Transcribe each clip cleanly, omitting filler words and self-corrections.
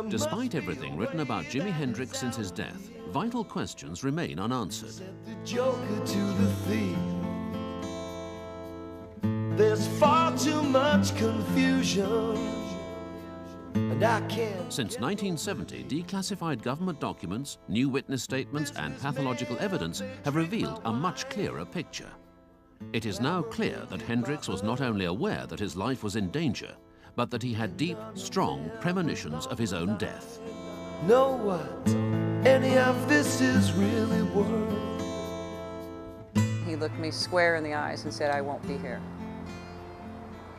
Despite everything written about Jimi Hendrix since his death, vital questions remain unanswered. The joker to the thief. There's far too much confusion, and I can't. Since 1970, declassified government documents, new witness statements, and pathological evidence have revealed a much clearer picture. It is now clear that Hendrix was not only aware that his life was in danger, but that he had deep, strong premonitions of his own death. Know what any of this is really worth. He looked me square in the eyes and said, "I won't be here."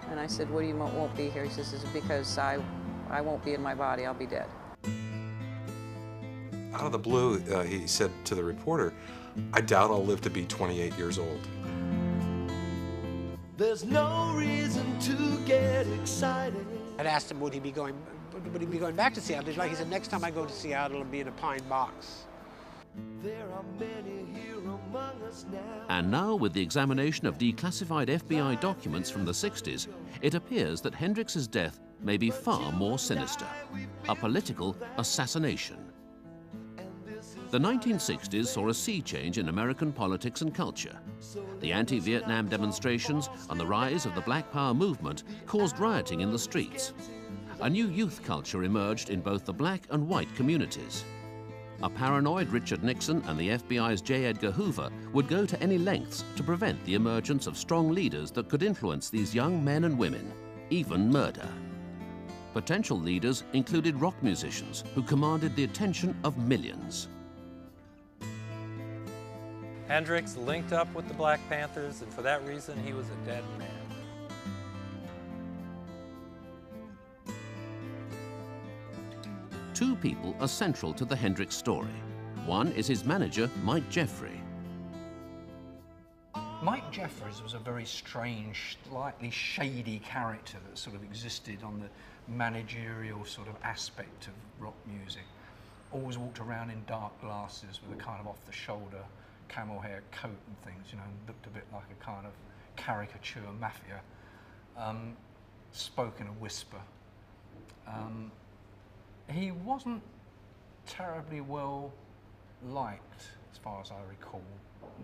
And I said, "What do you won't be here?" He says, "It's because I won't be in my body, I'll be dead." Out of the blue, he said to the reporter, "I doubt I'll live to be 28 years old." There's no reason to get excited. I'd asked him would he be going back to Seattle. He's like, he said, "Next time I go to Seattle, it'll be in a pine box." There are many here among us now. And now, with the examination of declassified FBI documents from the 60s, it appears that Hendrix's death may be far more sinister, a political assassination. The 1960s saw a sea change in American politics and culture. The anti-Vietnam demonstrations and the rise of the Black Power movement caused rioting in the streets. A new youth culture emerged in both the black and white communities. A paranoid Richard Nixon and the FBI's J. Edgar Hoover would go to any lengths to prevent the emergence of strong leaders that could influence these young men and women, even murder. Potential leaders included rock musicians who commanded the attention of millions. Hendrix linked up with the Black Panthers, and for that reason, he was a dead man. Two people are central to the Hendrix story. One is his manager, Mike Jeffrey. Mike Jeffries was a very strange, slightly shady character that sort of existed on the managerial sort of aspect of rock music. Always walked around in dark glasses with a kind of off-the-shoulder camel hair coat and things, you know, and looked a bit like a kind of caricature mafia. Spoke in a whisper. He wasn't terribly well liked, as far as I recall.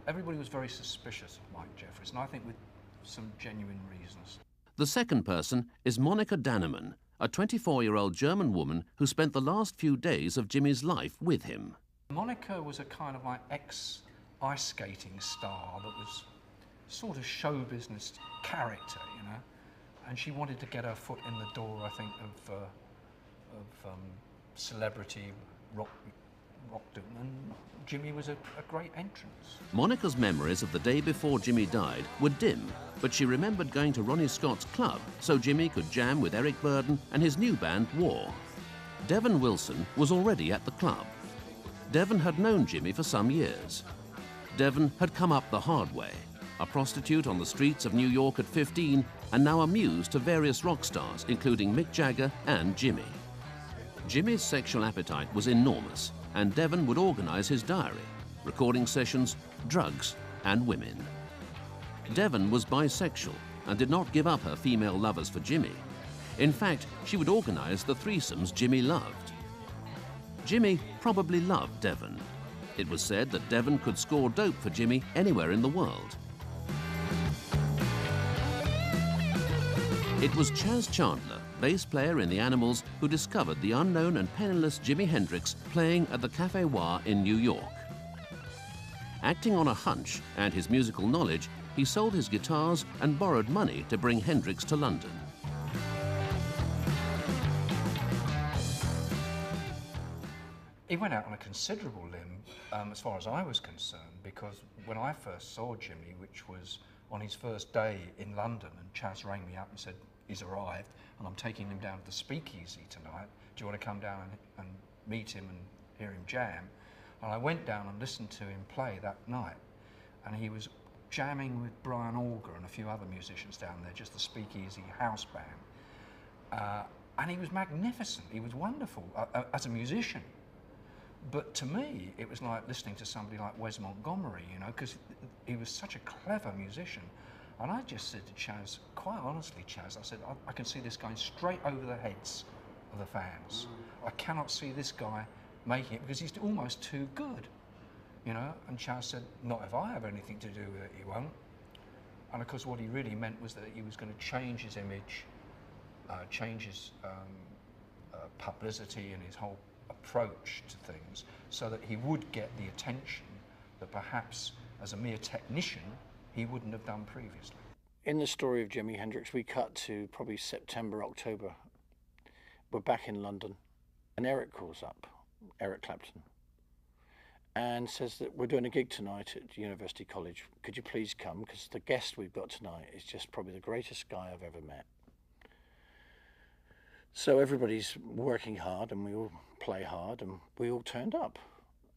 Everybody was very suspicious of Mike Jeffries, and I think with some genuine reasons. The second person is Monika Dannemann, a 24-year-old German woman who spent the last few days of Jimmy's life with him. Monika was a kind of like ex-ice skating star that was sort of show business character, you know, and she wanted to get her foot in the door, I think, of celebrity rockdom, and Jimmy was a great entrance. Monika's memories of the day before Jimmy died were dim, but she remembered going to Ronnie Scott's club so Jimmy could jam with Eric Burdon and his new band, War. Devon Wilson was already at the club. Devon had known Jimmy for some years. Devon had come up the hard way, a prostitute on the streets of New York at 15, and now a muse to various rock stars, including Mick Jagger and Jimmy. Jimmy's sexual appetite was enormous, and Devon would organize his diary, recording sessions, drugs, and women. Devon was bisexual and did not give up her female lovers for Jimmy. In fact, she would organize the threesomes Jimmy loved. Jimmy probably loved Devon. It was said that Devon could score dope for Jimmy anywhere in the world. It was Chas Chandler, bass player in the Animals, who discovered the unknown and penniless Jimi Hendrix playing at the Café Wah in New York. Acting on a hunch and his musical knowledge, he sold his guitars and borrowed money to bring Hendrix to London. He went out on a considerable limb, as far as I was concerned, because when I first saw Jimmy, which was on his first day in London, and Chas rang me up and said, "He's arrived, and I'm taking him down to the Speakeasy tonight. Do you want to come down and meet him and hear him jam?" And I went down and listened to him play that night, and he was jamming with Brian Auger and a few other musicians down there, just the Speakeasy house band. And he was magnificent. He was wonderful as a musician. But to me, it was like listening to somebody like Wes Montgomery, you know, because he was such a clever musician. And I just said to Chas, quite honestly, Chas, I said, I can see this going straight over the heads of the fans. I cannot see this guy making it because he's almost too good, you know. And Chas said, not if I have anything to do with it, he won't. And of course what he really meant was that he was going to change his image, change his publicity and his whole approach to things so that he would get the attention that perhaps as a mere technician he wouldn't have done previously. In the story of Jimi Hendrix, we cut to probably September, October. We're back in London, and Eric calls up, Eric Clapton, and says that we're doing a gig tonight at University College. Could you please come? Because the guest we've got tonight is just probably the greatest guy I've ever met. So everybody's working hard, and we all play hard, and we all turned up.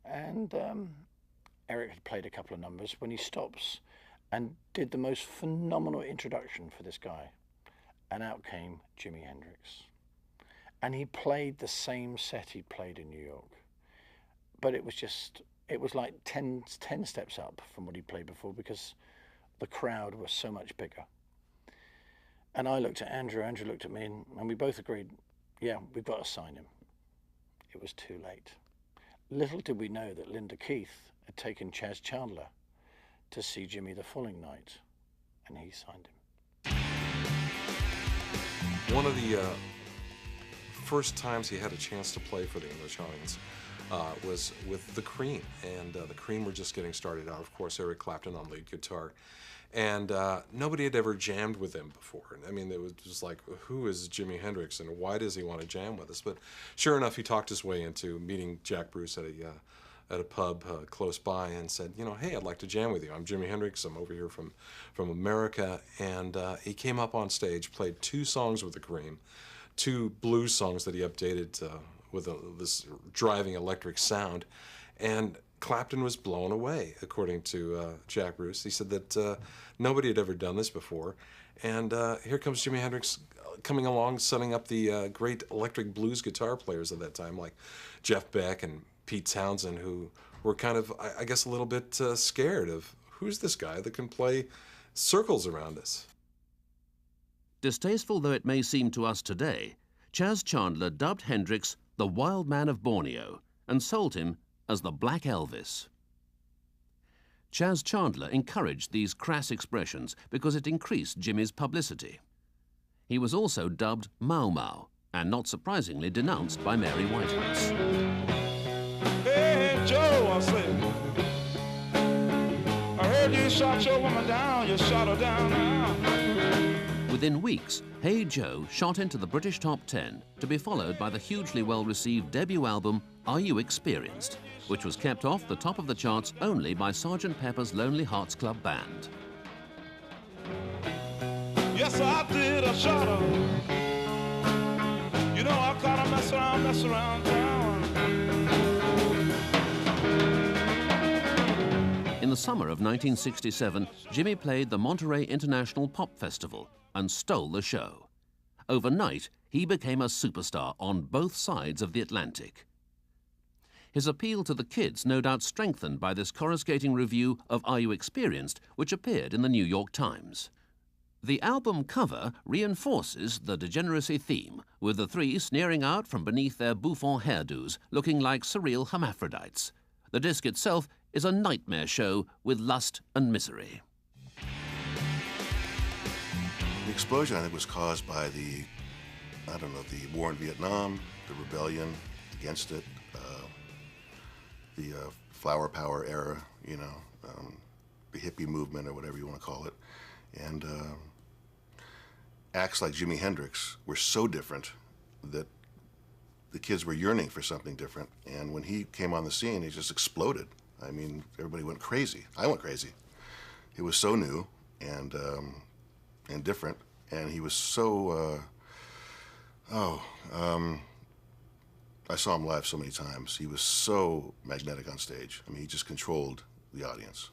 And Eric had played a couple of numbers when he stops and did the most phenomenal introduction for this guy. And out came Jimi Hendrix. And he played the same set he'd played in New York. But it was like 10 steps up from what he played before because the crowd was so much bigger. And I looked at Andrew looked at me, and we both agreed, yeah, we've got to sign him. It was too late. Little did we know that Linda Keith had taken Chas Chandler to see Jimmy the following night, and he signed him. One of the first times he had a chance to play for the English audience was with the Cream, and the Cream were just getting started out. Of course, Eric Clapton on lead guitar, and nobody had ever jammed with him before. I mean, it was just like, who is Jimi Hendrix, and why does he want to jam with us? But sure enough, he talked his way into meeting Jack Bruce at a pub close by and said, you know, hey, I'd like to jam with you. I'm Jimi Hendrix. I'm over here from America, and he came up on stage, played 2 songs with the Cream, 2 blues songs that he updated with this driving electric sound, and Clapton was blown away, according to Jack Bruce. He said that nobody had ever done this before, and here comes Jimi Hendrix coming along, setting up the great electric blues guitar players of that time, like Jeff Beck and Pete Townsend, who were kind of, I guess, a little bit scared of, who's this guy that can play circles around us? Distasteful though it may seem to us today, Chas Chandler dubbed Hendrix the Wild Man of Borneo and sold him as the Black Elvis. Chas Chandler encouraged these crass expressions because it increased Jimmy's publicity. He was also dubbed Mau Mau, and not surprisingly denounced by Mary Whitehouse. Hey, Joe, I said, I heard you shot your woman down, you shot her down now. Within weeks, Hey Joe shot into the British top 10 to be followed by the hugely well-received debut album Are You Experienced, which was kept off the top of the charts only by Sgt. Pepper's Lonely Hearts Club Band. Yes, I did, I shot her. You know, I caught her mess around town. In the summer of 1967, Jimmy played the Monterey International Pop Festival and stole the show. Overnight, he became a superstar on both sides of the Atlantic. His appeal to the kids no doubt strengthened by this coruscating review of Are You Experienced, which appeared in the New York Times. The album cover reinforces the degeneracy theme, with the 3 sneering out from beneath their bouffant hairdos, looking like surreal hermaphrodites. The disc itself is a nightmare show with lust and misery. The explosion, I think, was caused by the war in Vietnam, the rebellion against it, the flower power era, you know, the hippie movement or whatever you want to call it. And acts like Jimi Hendrix were so different that the kids were yearning for something different. And when he came on the scene, he just exploded. I mean, everybody went crazy. I went crazy. It was so new and different, and he was so, I saw him live so many times. He was so magnetic on stage. I mean, he just controlled the audience.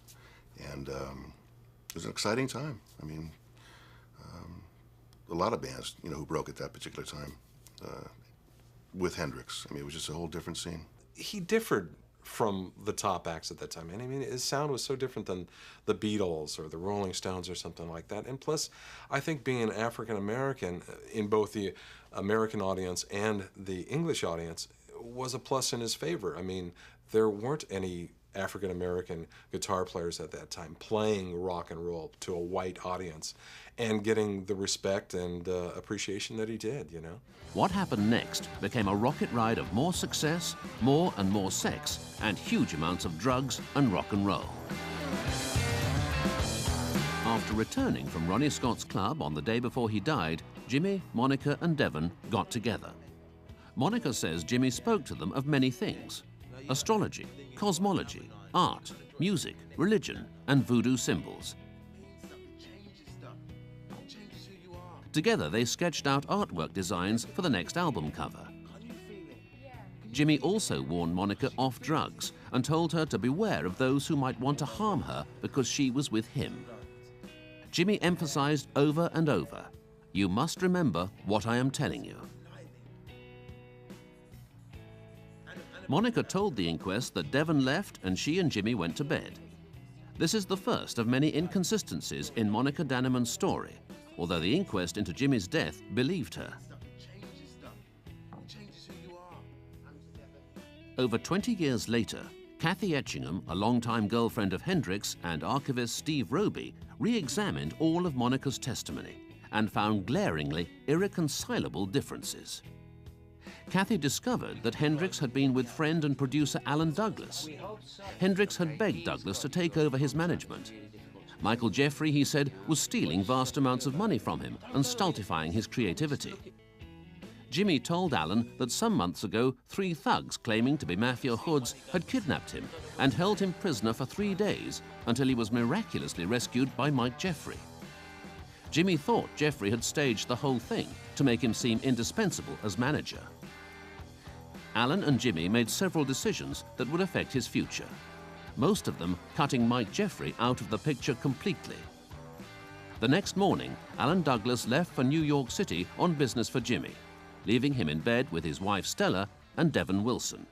And it was an exciting time. I mean, a lot of bands, you know, who broke at that particular time with Hendrix. I mean, it was just a whole different scene. He differed from the top acts at that time. And I mean, his sound was so different than the Beatles or the Rolling Stones or something like that. And plus, I think being an African American in both the American audience and the English audience was a plus in his favor. I mean, there weren't any African American guitar players at that time playing rock and roll to a white audience and getting the respect and appreciation that he did, you know. What happened next became a rocket ride of more success, more and more sex, and huge amounts of drugs and rock and roll. After returning from Ronnie Scott's club on the day before he died, Jimmy, Monica and Devon got together. Monica says Jimmy spoke to them of many things: astrology, cosmology, art, music, religion, and voodoo symbols. Together, they sketched out artwork designs for the next album cover. Jimmy also warned Monica off drugs and told her to beware of those who might want to harm her because she was with him. Jimmy emphasized over and over, "You must remember what I am telling you." Monica told the inquest that Devon left and she and Jimmy went to bed. This is the first of many inconsistencies in Monica Danneman's story, although the inquest into Jimmy's death believed her. Over 20 years later, Kathy Etchingham, a longtime girlfriend of Hendrix, and archivist Steve Roby re-examined all of Monica's testimony and found glaringly irreconcilable differences. Kathy discovered that Hendrix had been with friend and producer Alan Douglas. Hendrix had begged Douglas to take over his management. Michael Jeffrey, he said, was stealing vast amounts of money from him and stultifying his creativity. Jimmy told Alan that some months ago, 3 thugs claiming to be mafia hoods had kidnapped him and held him prisoner for 3 days until he was miraculously rescued by Mike Jeffrey. Jimmy thought Jeffrey had staged the whole thing to make him seem indispensable as manager. Alan and Jimmy made several decisions that would affect his future, most of them cutting Mike Jeffrey out of the picture completely. The next morning, Alan Douglas left for New York City on business for Jimmy, leaving him in bed with his wife Stella and Devon Wilson.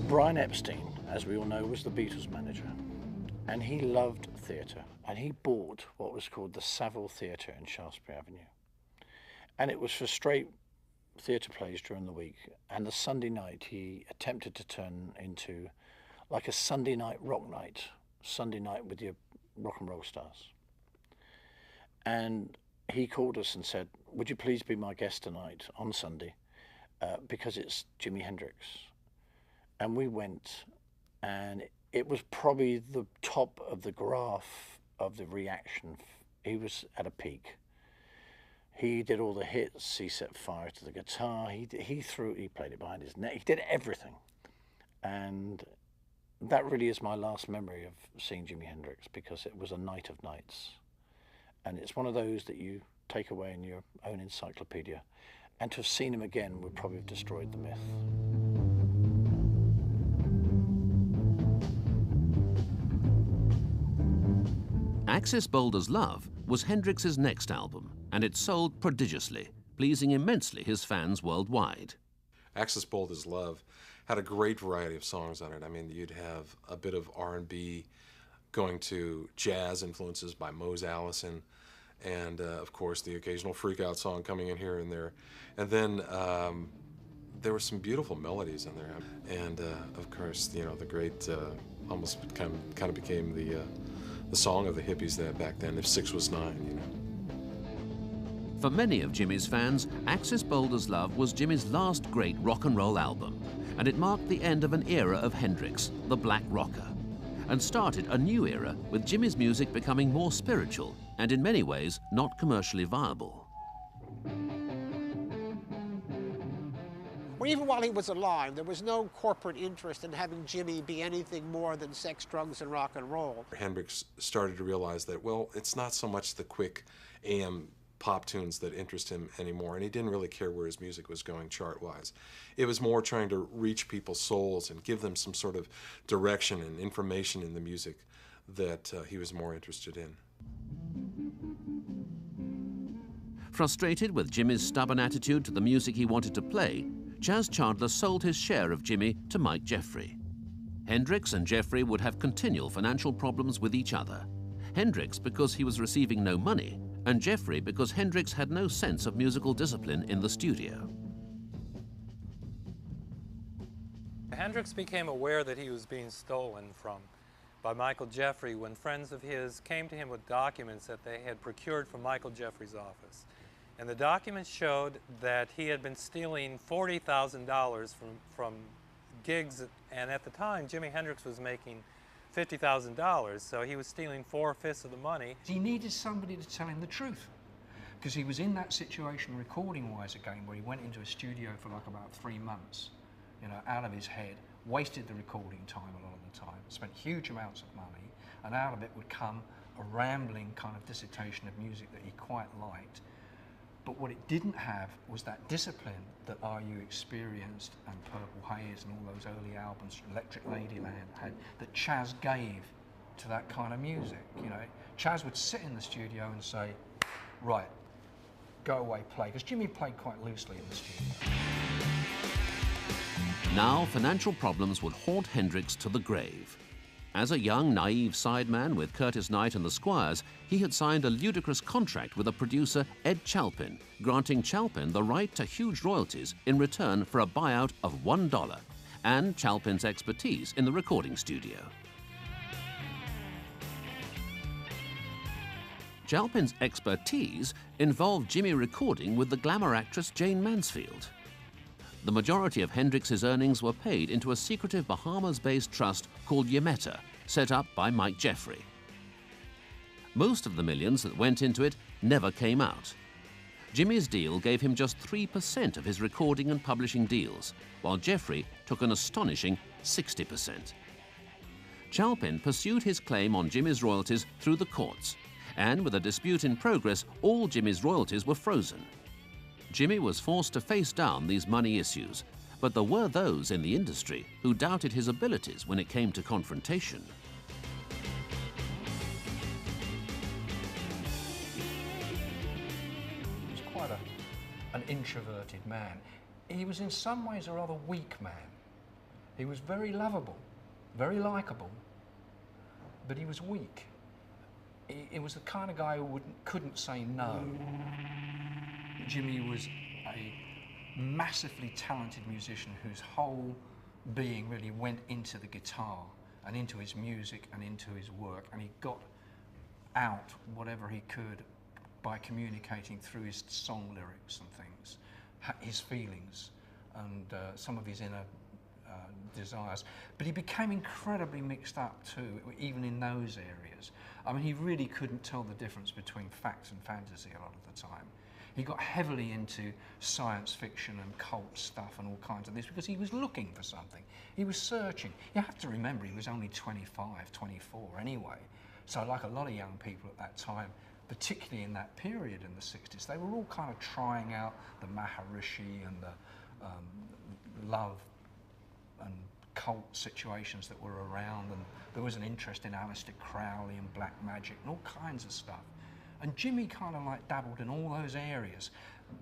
Brian Epstein, as we all know, was the Beatles manager, and he loved theatre, and he bought what was called the Savile Theatre in Shaftesbury Avenue, and it was for straight theatre plays during the week, and the Sunday night he attempted to turn into like a Sunday night rock night, Sunday night with your rock and roll stars. And he called us and said, "Would you please be my guest tonight on Sunday, because it's Jimi Hendrix." And we went, and it was probably the top of the graph of the reaction. He was at a peak. He did all the hits. He set fire to the guitar. He played it behind his neck. He did everything. And that really is my last memory of seeing Jimi Hendrix, because it was a night of nights. And it's one of those that you take away in your own encyclopedia. And to have seen him again would probably have destroyed the myth. Axis Boulder's Love was Hendrix's next album, and it sold prodigiously, pleasing immensely his fans worldwide. Axis Boulder's Love had a great variety of songs on it. I mean, you'd have a bit of R&B going to jazz influences by Mose Allison, and of course the occasional freak out song coming in here and there. And then there were some beautiful melodies in there. And of course, you know, the great, almost kind of became song of the hippies that back then, if 6 was 9, you know. For many of Jimmy's fans, Axis Boulder's Love was Jimmy's last great rock and roll album, and it marked the end of an era of Hendrix, the black rocker, and started a new era with Jimmy's music becoming more spiritual and in many ways not commercially viable. Well, even while he was alive, there was no corporate interest in having Jimmy be anything more than sex, drugs, and rock and roll. Hendrix started to realize that, well, it's not so much the quick AM pop tunes that interest him anymore, and he didn't really care where his music was going chart-wise. It was more trying to reach people's souls and give them some sort of direction and information in the music that he was more interested in. Frustrated with Jimmy's stubborn attitude to the music he wanted to play, Chas Chandler sold his share of Jimmy to Mike Jeffrey. Hendrix and Jeffrey would have continual financial problems with each other. Hendrix because he was receiving no money, and Jeffrey because Hendrix had no sense of musical discipline in the studio. Hendrix became aware that he was being stolen from by Michael Jeffrey when friends of his came to him with documents that they had procured from Michael Jeffrey's office. And the documents showed that he had been stealing $40,000 from gigs, and at the time Jimi Hendrix was making $50,000, so he was stealing 4/5 of the money. He needed somebody to tell him the truth, because he was in that situation recording-wise again, where he went into a studio for like about 3 months, you know, out of his head, wasted the recording time a lot of the time, spent huge amounts of money, and out of it would come a rambling kind of dissertation of music that he quite liked. But what it didn't have was that discipline that Are You experienced and Purple Haze and all those early albums, Electric Ladyland, had, that Chas gave to that kind of music. You know, Chas would sit in the studio and say, right, go away, play, because Jimmy played quite loosely in the studio. Now financial problems would haunt Hendrix to the grave. As a young, naive sideman with Curtis Knight and the Squires, he had signed a ludicrous contract with a producer, Ed Chalpin, granting Chalpin the right to huge royalties in return for a buyout of $1 and Chalpin's expertise in the recording studio. Chalpin's expertise involved Jimmy recording with the glamour actress Jane Mansfield. The majority of Hendrix's earnings were paid into a secretive Bahamas-based trust called Yameta, set up by Mike Jeffrey. Most of the millions that went into it never came out. Jimmy's deal gave him just 3% of his recording and publishing deals, while Jeffrey took an astonishing 60%. Chalpin pursued his claim on Jimmy's royalties through the courts, and with a dispute in progress, all Jimmy's royalties were frozen. Jimmy was forced to face down these money issues, but there were those in the industry who doubted his abilities when it came to confrontation. He was quite an introverted man. He was in some ways a rather weak man. He was very lovable, very likable, but he was weak. He was the kind of guy who couldn't say no. Jimmy was a massively talented musician whose whole being really went into the guitar and into his music and into his work, and he got out whatever he could by communicating through his song lyrics and things, his feelings and some of his inner desires. But he became incredibly mixed up too, even in those areas. I mean, he really couldn't tell the difference between fact and fantasy a lot of the time. He got heavily into science fiction and cult stuff and all kinds of this because he was looking for something. He was searching. You have to remember he was only 25, 24 anyway. So like a lot of young people at that time, particularly in that period in the 60s, they were all kind of trying out the Maharishi and the love and cult situations that were around, and there was an interest in Aleister Crowley and black magic and all kinds of stuff. And Jimmy kind of like dabbled in all those areas.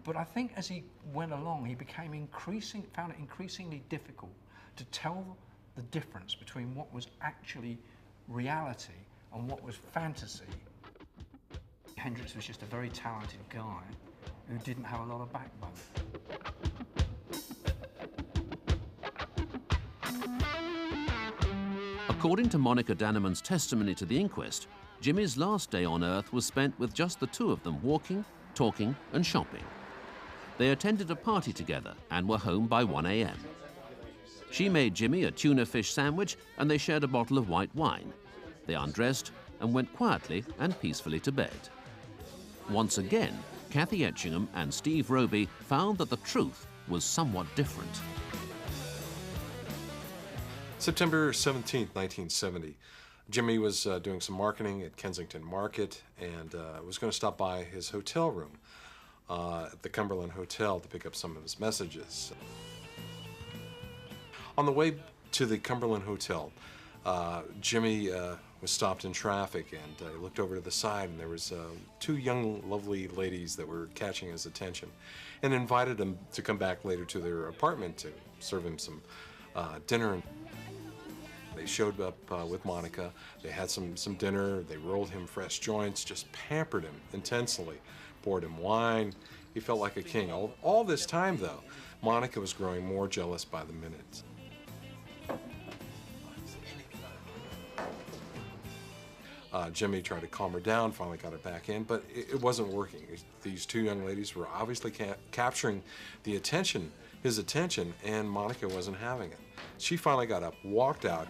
But I think as he went along, he became found it increasingly difficult to tell the difference between what was actually reality and what was fantasy. Hendrix was just a very talented guy who didn't have a lot of backbone. According to Monica Danneman's testimony to the inquest, Jimmy's last day on Earth was spent with just the two of them walking, talking and shopping. They attended a party together and were home by 1 a.m. She made Jimmy a tuna fish sandwich and they shared a bottle of white wine. They undressed and went quietly and peacefully to bed. Once again, Kathy Etchingham and Steve Roby found that the truth was somewhat different. September 17th, 1970. Jimmy was doing some marketing at Kensington Market and was going to stop by his hotel room at the Cumberland Hotel to pick up some of his messages. On the way to the Cumberland Hotel, Jimmy was stopped in traffic and he looked over to the side and there was two young, lovely ladies that were catching his attention and invited him to come back later to their apartment to serve him some dinner. They showed up with Monica. They had some dinner. They rolled him fresh joints, just pampered him intensely, poured him wine. He felt like a king. All this time, though, Monica was growing more jealous by the minute. Jimmy tried to calm her down, finally got her back in, but it wasn't working. These two young ladies were obviously capturing the attention, his attention, and Monica wasn't having it. She finally got up, walked out.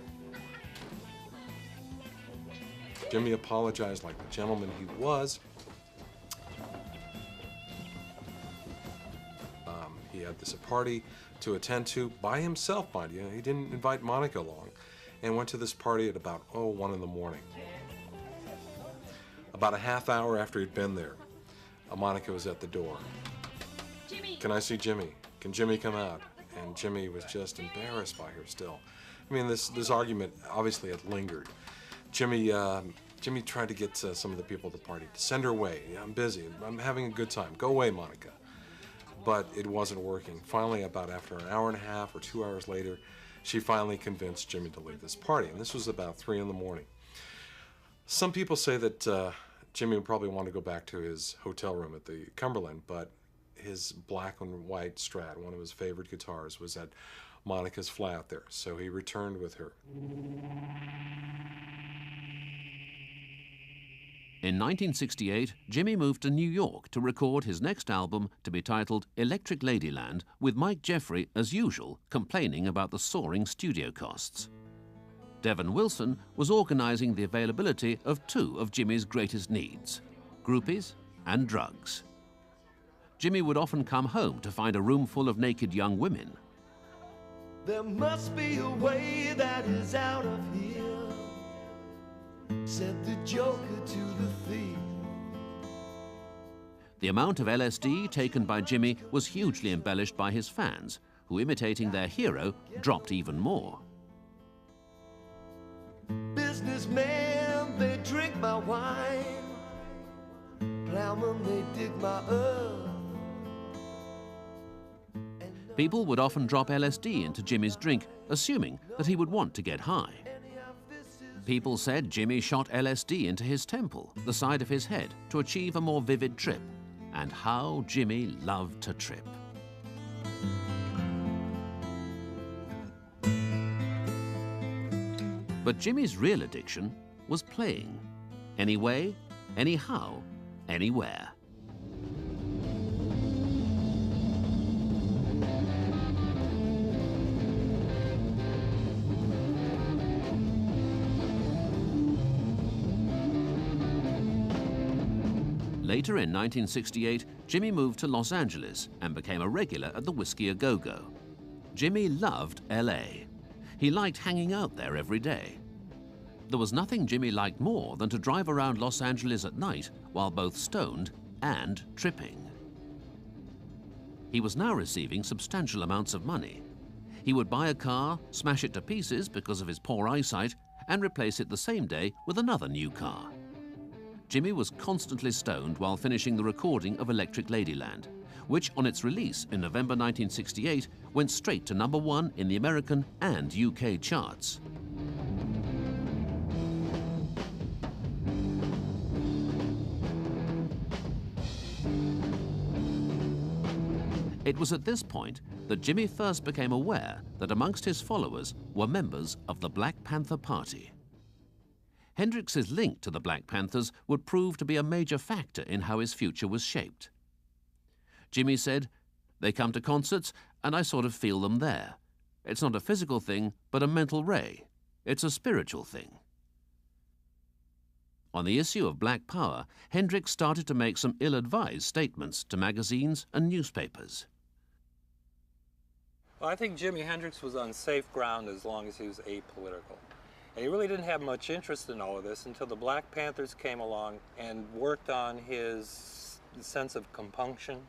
Jimmy apologized like the gentleman he was. He had this party to attend to by himself, mind you. He didn't invite Monica along, and went to this party at about 1 in the morning. About a half hour after he'd been there, Monica was at the door. Jimmy! Can I see Jimmy? Can Jimmy come out? And Jimmy was just embarrassed by her still. I mean, this argument obviously had lingered. Jimmy tried to get some of the people at the party to send her away. I'm busy. I'm having a good time. Go away, Monica. But it wasn't working. Finally, about after an hour and a half or 2 hours later, she finally convinced Jimmy to leave this party. And this was about 3 in the morning. Some people say that Jimmy would probably want to go back to his hotel room at the Cumberland, but his black and white Strat, one of his favorite guitars, was at Monica's flat there, so he returned with her. In 1968, Jimmy moved to New York to record his next album, to be titled Electric Ladyland, with Mike Jeffrey, as usual, complaining about the soaring studio costs. Devon Wilson was organizing the availability of two of Jimmy's greatest needs, groupies and drugs. Jimmy would often come home to find a room full of naked young women. There must be a way that is out of here, said the joker to the thief. The amount of LSD taken by Jimmy was hugely embellished by his fans, who, imitating their hero, dropped even more. Businessmen, they drink my wine. Plowmen, they dig my earth. People would often drop LSD into Jimmy's drink, assuming that he would want to get high. People said Jimmy shot LSD into his temple, the side of his head, to achieve a more vivid trip. And how Jimmy loved to trip. But Jimmy's real addiction was playing. Anyway, anyhow, anywhere. Later in 1968, Jimmy moved to Los Angeles and became a regular at the Whiskey A Go-Go. Jimmy loved LA. He liked hanging out there every day. There was nothing Jimmy liked more than to drive around Los Angeles at night while both stoned and tripping. He was now receiving substantial amounts of money. He would buy a car, smash it to pieces because of his poor eyesight, and replace it the same day with another new car. Jimmy was constantly stoned while finishing the recording of Electric Ladyland, which on its release in November 1968 went straight to #1 in the American and UK charts. It was at this point that Jimi first became aware that amongst his followers were members of the Black Panther Party. Hendrix's link to the Black Panthers would prove to be a major factor in how his future was shaped. Jimi said, "They come to concerts and I sort of feel them there. It's not a physical thing, but a mental ray. It's a spiritual thing." On the issue of Black Power, Hendrix started to make some ill-advised statements to magazines and newspapers. Well, I think Jimi Hendrix was on safe ground as long as he was apolitical. And he really didn't have much interest in all of this until the Black Panthers came along and worked on his sense of compunction.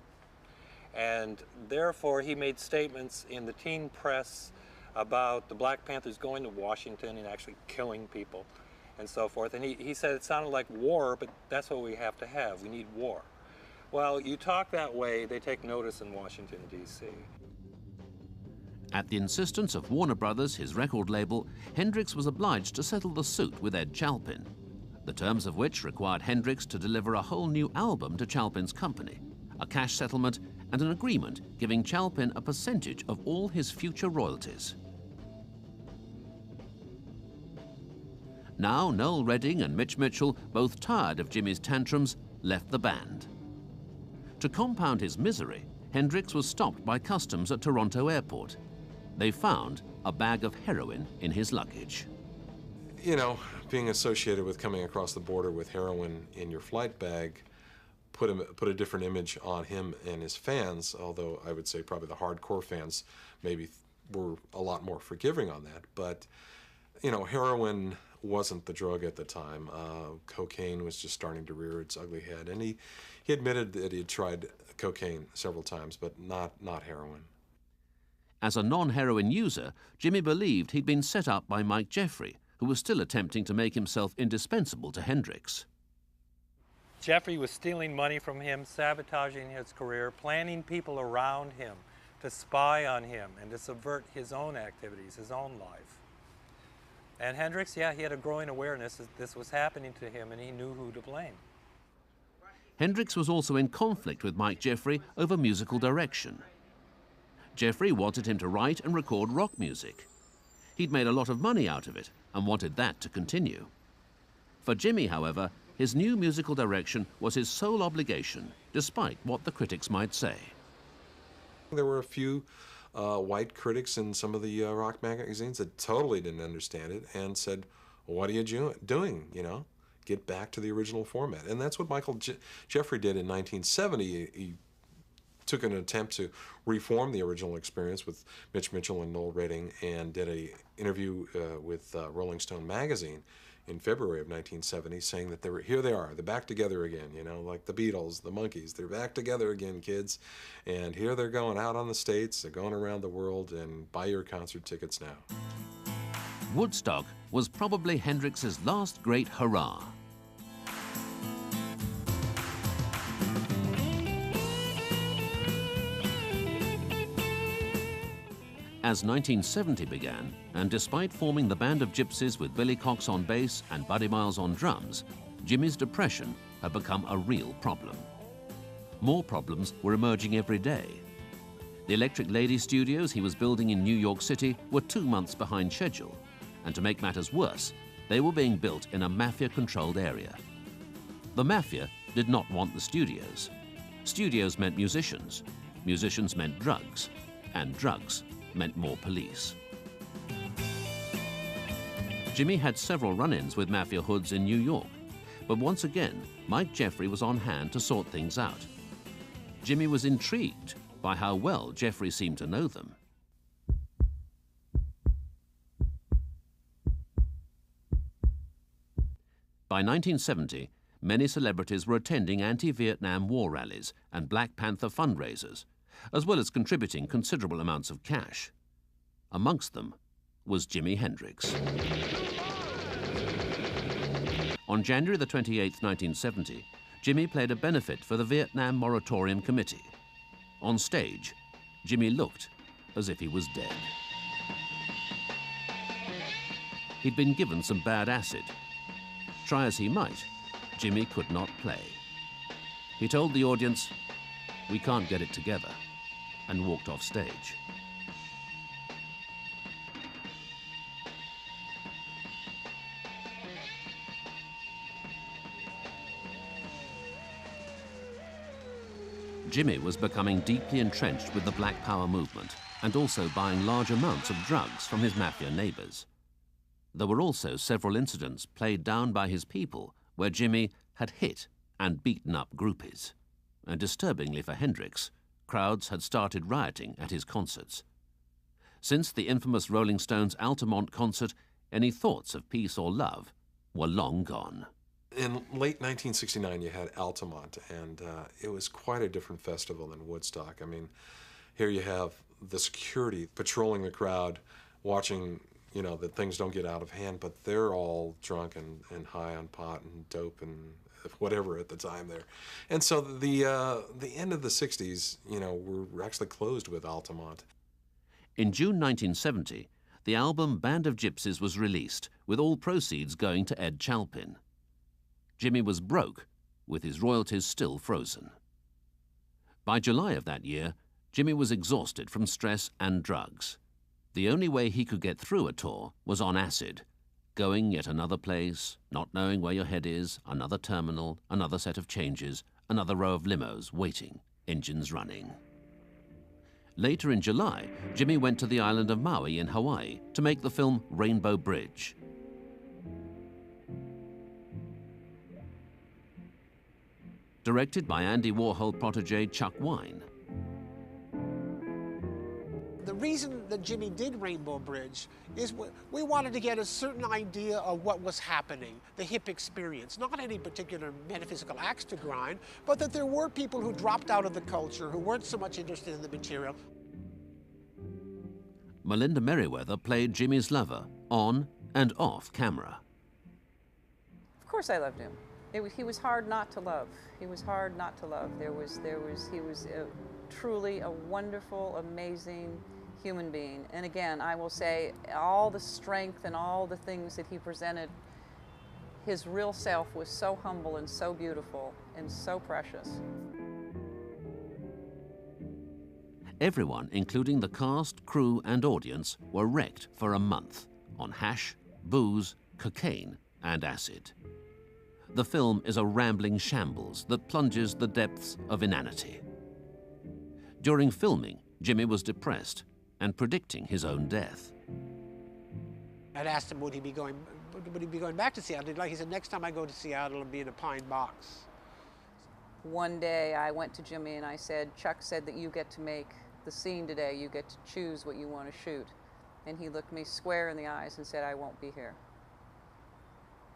And therefore, he made statements in the teen press about the Black Panthers going to Washington and actually killing people and so forth. And he said it sounded like war, but that's what we have to have. We need war. Well, you talk that way, they take notice in Washington, D.C. At the insistence of Warner Brothers, his record label, Hendrix was obliged to settle the suit with Ed Chalpin, the terms of which required Hendrix to deliver a whole new album to Chalpin's company, a cash settlement, and an agreement giving Chalpin a percentage of all his future royalties. Now, Noel Redding and Mitch Mitchell, both tired of Jimi's tantrums, left the band. To compound his misery, Hendrix was stopped by customs at Toronto Airport. They found a bag of heroin in his luggage. You know, being associated with coming across the border with heroin in your flight bag put a different image on him and his fans, although I would say probably the hardcore fans maybe were a lot more forgiving on that. But, you know, heroin wasn't the drug at the time. Cocaine was just starting to rear its ugly head. And he admitted that he had tried cocaine several times, but not heroin. As a non-heroin user, Jimi believed he'd been set up by Mike Jeffrey, who was still attempting to make himself indispensable to Hendrix. Jeffrey was stealing money from him, sabotaging his career, planning people around him to spy on him and to subvert his own activities, his own life. And Hendrix, yeah, he had a growing awareness that this was happening to him, and he knew who to blame. Hendrix was also in conflict with Mike Jeffrey over musical direction. Jeffrey wanted him to write and record rock music. He'd made a lot of money out of it and wanted that to continue. For Jimi, however, his new musical direction was his sole obligation, despite what the critics might say. There were a few white critics in some of the rock magazines that totally didn't understand it and said, "What are you doing, you know? Get back to the original format." And that's what Michael Jeffrey did in 1970. He took an attempt to reform the original experience with Mitch Mitchell and Noel Redding and did an interview with Rolling Stone magazine in February of 1970 saying that here they are, they're back together again, you know, like the Beatles, the Monkees, they're back together again, kids. And here they're going out on the States, they're going around the world, and buy your concert tickets now. Woodstock was probably Hendrix's last great hurrah. As 1970 began, and despite forming the Band of Gypsies with Billy Cox on bass and Buddy Miles on drums, Jimi's depression had become a real problem. More problems were emerging every day. The Electric Lady studios he was building in New York City were 2 months behind schedule, and to make matters worse, they were being built in a mafia-controlled area. The mafia did not want the studios. Studios meant musicians, musicians meant drugs, and drugs meant more police. Jimi had several run-ins with mafia hoods in New York, but once again, Mike Jeffrey was on hand to sort things out. Jimi was intrigued by how well Jeffrey seemed to know them. By 1970, many celebrities were attending anti-Vietnam War rallies and Black Panther fundraisers, as well as contributing considerable amounts of cash. Amongst them was Jimi Hendrix. On January the 28th, 1970, Jimi played a benefit for the Vietnam Moratorium Committee. On stage, Jimi looked as if he was dead. He'd been given some bad acid. Try as he might, Jimi could not play. He told the audience, "We can't get it together." and walked off stage. Jimi was becoming deeply entrenched with the Black Power movement and also buying large amounts of drugs from his mafia neighbors. There were also several incidents played down by his people where Jimi had hit and beaten up groupies. And disturbingly for Hendrix, crowds had started rioting at his concerts. Since the infamous Rolling Stones Altamont concert, any thoughts of peace or love were long gone. In late 1969, you had Altamont, and it was quite a different festival than Woodstock. I mean, here you have the security patrolling the crowd, watching, you know, that things don't get out of hand, but they're all drunk and high on pot and dope and whatever at the time there. And so the end of the 60s, you know, were actually closed with Altamont. In June 1970, the album Band of Gypsies was released, with all proceeds going to Ed Chalpin. Jimi was broke, with his royalties still frozen. By July of that year, Jimi was exhausted from stress and drugs. The only way he could get through a tour was on acid, going yet another place, not knowing where your head is, another terminal, another set of changes, another row of limos waiting, engines running. Later in July, Jimi went to the island of Maui in Hawaii to make the film Rainbow Bridge. Directed by Andy Warhol protege Chuck Wine. The reason that Jimi did Rainbow Bridge is we wanted to get a certain idea of what was happening, the hip experience. Not any particular metaphysical axe to grind, but that there were people who dropped out of the culture, who weren't so much interested in the material. Melinda Merriweather played Jimi's lover, on and off camera. Of course I loved him. He was hard not to love. He was hard not to love. He was truly a wonderful, amazing human being. And again, I will say, all the strength and all the things that he presented, his real self was so humble and so beautiful and so precious. Everyone, including the cast, crew, and audience, were wrecked for a month on hash, booze, cocaine, and acid. The film is a rambling shambles that plunges the depths of inanity. During filming, Jimi was depressed and predicting his own death. I'd asked him, would he be going back to Seattle? He said, next time I go to Seattle, it'll be in a pine box. One day I went to Jimi and I said, Chuck said that you get to make the scene today. You get to choose what you want to shoot. And he looked me square in the eyes and said, I won't be here.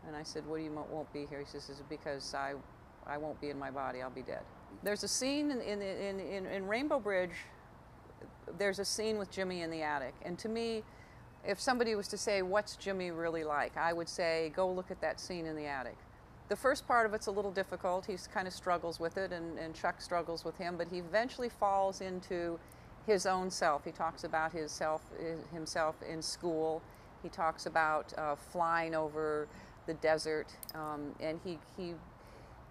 And I said, what do you won't be here? He says, it's because I won't be in my body, I'll be dead. There's a scene in Rainbow Bridge, there's a scene with Jimi in the attic. And to me, if somebody was to say, what's Jimi really like? I would say, go look at that scene in the attic. The first part of it's a little difficult. He kind of struggles with it, and Chuck struggles with him, but he eventually falls into his own self. He talks about himself in school. He talks about flying over the desert, and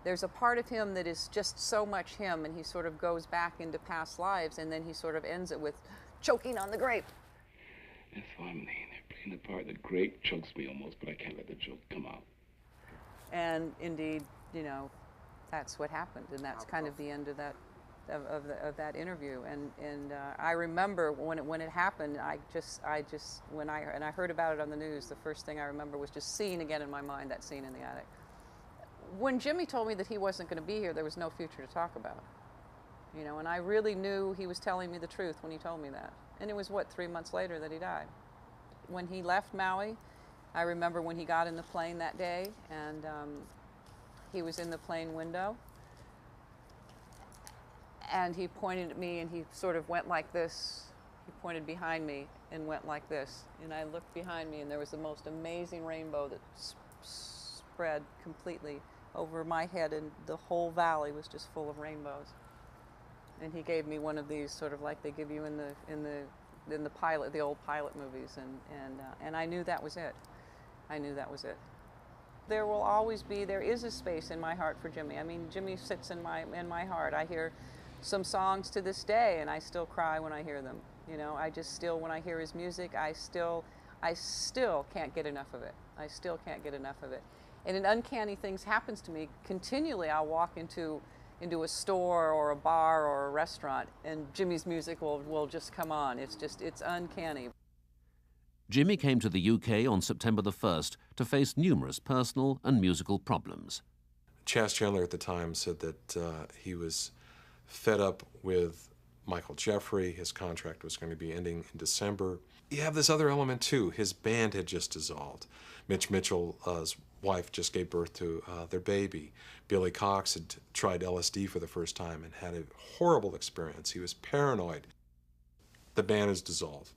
there's a part of him that is just so much him, and he sort of goes back into past lives, and then he sort of ends it with choking on the grape. That's why I'm laying there picking apart. The grape chokes me almost, but I can't let the joke come out. And indeed, you know, that's what happened, and that's kind of the end of that of that interview. And I remember when it happened, when I heard about it on the news, the first thing I remember was just seeing again in my mind that scene in the attic. When Jimi told me that he wasn't going to be here, there was no future to talk about. You know, and I really knew he was telling me the truth when he told me that. And it was, what, 3 months later that he died. When he left Maui, I remember when he got in the plane that day, and he was in the plane window, and he pointed at me, and he sort of went like this. He pointed behind me and went like this. And I looked behind me, and there was the most amazing rainbow that spread completely over my head, and the whole valley was just full of rainbows. And he gave me one of these, sort of like they give you in the old pilot movies, and I knew that was it. I knew that was it. There is a space in my heart for Jimi. I mean, Jimi sits in my heart. I hear some songs to this day, and I still cry when I hear them. You know, I just still, when I hear his music, I still can't get enough of it. I still can't get enough of it. And an uncanny things happens to me continually. I'll walk into a store or a bar or a restaurant, and Jimmy's music will just come on. It's uncanny. Jimmy came to the UK on September the 1st to face numerous personal and musical problems. Chas Chandler at the time said that he was fed up with Michael Jeffrey. His contract was going to be ending in December. You have this other element too. His band had just dissolved. Mitch Mitchell's wife just gave birth to their baby. Billy Cox had tried LSD for the first time and had a horrible experience. He was paranoid. The band is dissolved.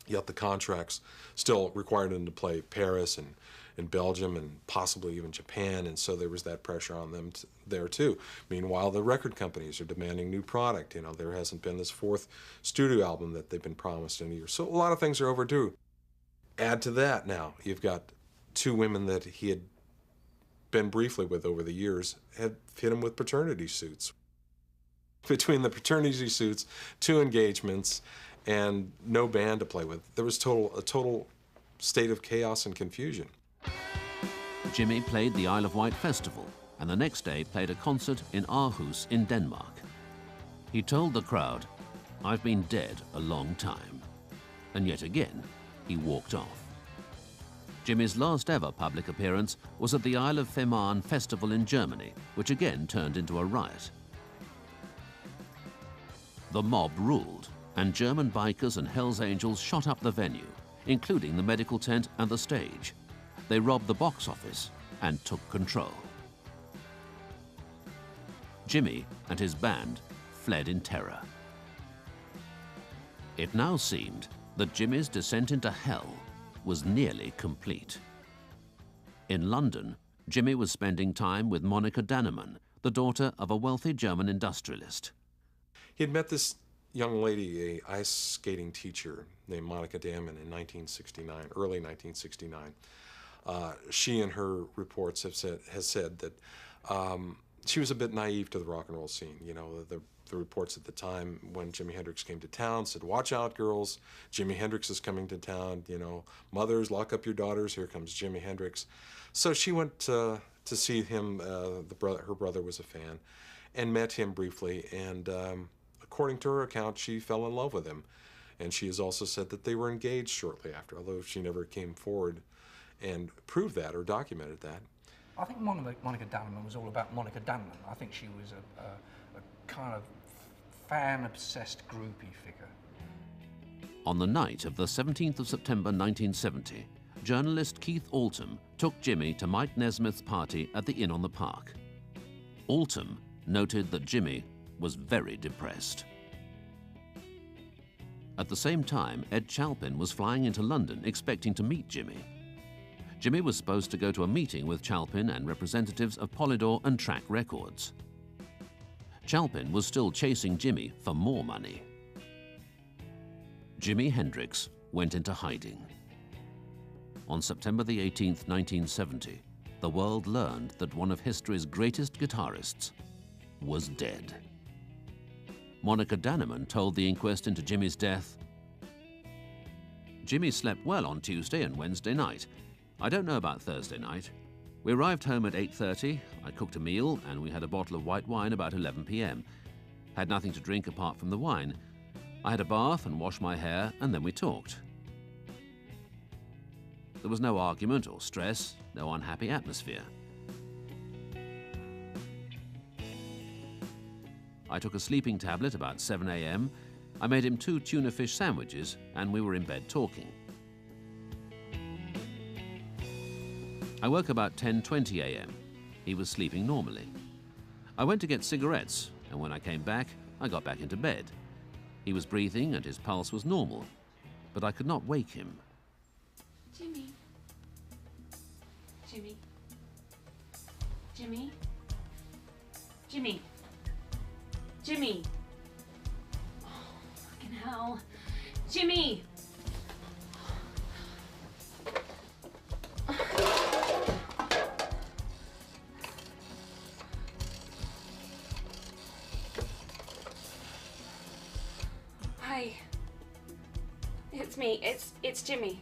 Yet the contracts still required him to play Paris and Belgium and possibly even Japan, and so there was that pressure on them there too. Meanwhile, the record companies are demanding new product. You know, there hasn't been this 4th studio album that they've been promised in a year. So a lot of things are overdue. Add to that now, you've got 2 women that he had been briefly with over the years had hit him with paternity suits. Between the paternity suits, 2 engagements, and no band to play with, there was a total state of chaos and confusion. Jimmy played the Isle of Wight Festival, and the next day played a concert in Aarhus in Denmark. He told the crowd, "I've been dead a long time." And yet again, he walked off. Jimmy's last ever public appearance was at the Isle of Fehmarn Festival in Germany, which again turned into a riot. The mob ruled, and German bikers and Hells Angels shot up the venue, including the medical tent and the stage. They robbed the box office and took control. Jimmy and his band fled in terror. It now seemed that Jimmy's descent into hell was nearly complete. In London, Jimmy was spending time with Monika Dannemann, the daughter of a wealthy German industrialist. He had met this young lady, a ice skating teacher named Monika Dannemann in 1969, early 1969. She, in her reports, has said that she was a bit naive to the rock and roll scene. You know, the reports at the time when Jimi Hendrix came to town said, "Watch out, girls, Jimi Hendrix is coming to town. You know, mothers, lock up your daughters. Here comes Jimi Hendrix." So she went to see him. Her brother was a fan, and met him briefly. And according to her account, she fell in love with him. And she has also said that they were engaged shortly after, although she never came forward and proved that or documented that. I think Monika Dannemann was all about Monika Dannemann. I think she was a kind of fan-obsessed groupie figure. On the night of the 17th of September 1970, journalist Keith Altham took Jimmy to Mike Nesmith's party at the Inn on the Park. Altham noted that Jimmy was very depressed. At the same time, Ed Chalpin was flying into London expecting to meet Jimmy. Jimmy was supposed to go to a meeting with Chalpin and representatives of Polydor and Track Records. Chalpin was still chasing Jimmy for more money. Jimi Hendrix went into hiding. On September the 18th, 1970, the world learned that one of history's greatest guitarists was dead. Monika Dannemann told the inquest into Jimmy's death, "Jimmy slept well on Tuesday and Wednesday night. I don't know about Thursday night. We arrived home at 8:30, I cooked a meal, and we had a bottle of white wine about 11 p.m. Had nothing to drink apart from the wine. I had a bath and washed my hair, and then we talked. There was no argument or stress, no unhappy atmosphere. I took a sleeping tablet about 7 a.m. I made him 2 tuna fish sandwiches, and we were in bed talking. I woke about 10:20 a.m. He was sleeping normally. I went to get cigarettes, and when I came back, I got back into bed. He was breathing and his pulse was normal, but I could not wake him. Jimmy. Jimmy. Jimmy. Jimmy. Jimmy. Oh, fucking hell. Jimmy! Hi. It's me. It's Jimmy.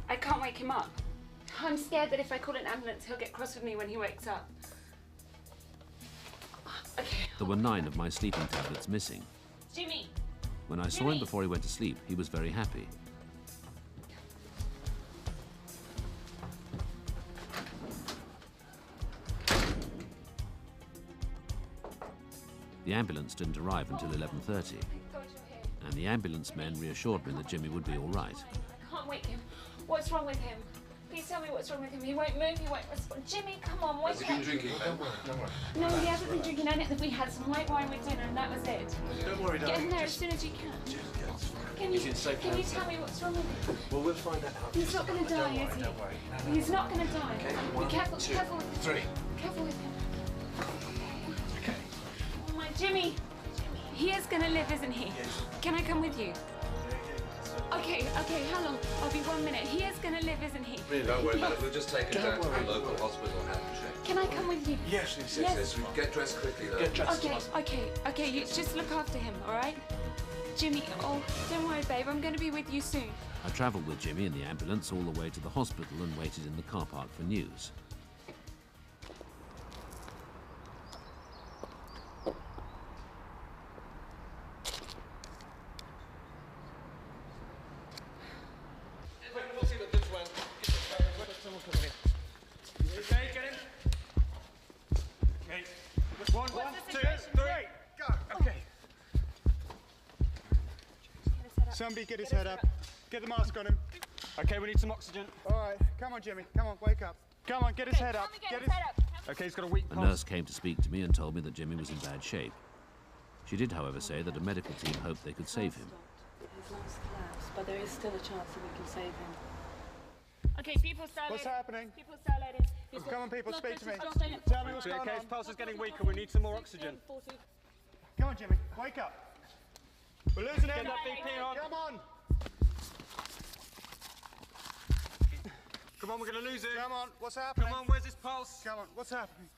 I can't wake him up. I'm scared that if I call an ambulance, he'll get cross with me when he wakes up. Okay. There were 9 of my sleeping tablets missing. Jimmy! When I saw him before he went to sleep, he was very happy. The ambulance didn't arrive until 11:30, and the ambulance men reassured me that Jimmy would be all right. I can't wake him. What's wrong with him? Please tell me what's wrong with him. He won't move, he won't respond. Jimmy, come on, wake up. Has he been drinking? Don't worry. No, he hasn't been drinking anything. We had some white wine with dinner and that was it. Don't worry, Get him there as soon as you can. Can you tell me what's wrong with him? Well, we'll find that out. He's not going to die, is he? Don't worry. He's not going to die. Okay, Be careful, careful with him. 3. Careful with him. Okay. Oh my, Jimmy. He is going to live, isn't he? Yes. Can I come with you? Okay, how long? I'll be 1 minute. He is going to live, isn't he? Really? Don't worry about it. We'll just take him down to the local hospital and have him checked. Can I come with you? Yes. Get dressed quickly, though. Get dressed. Okay. You just look after him, all right? Jimmy, oh, don't worry, babe. I'm going to be with you soon. I travelled with Jimmy in the ambulance all the way to the hospital and waited in the car park for news. Somebody get his head up. Get the mask on him. Okay, we need some oxygen. All right, come on, Jimmy. Come on, wake up. Come on, get his head up. Get his head up. Okay, he's got a weak A pulse. nurse came to speak to me and told me that Jimmy was in bad shape. She did, however, say that a medical team hoped they could save him. His lungs collapsed, but there is still a chance that we can save him. Okay, people start. What's happening? People start, ladies. Come on, people, speak to me. Dropping. Tell me what's going on. His pulse is getting weaker. We need some more oxygen. Come on, Jimmy, wake up. We're losing him. Get that BP on. Come on. Come on, we're going to lose him. Come on, what's happening? Come on, where's his pulse? Come on, what's happening?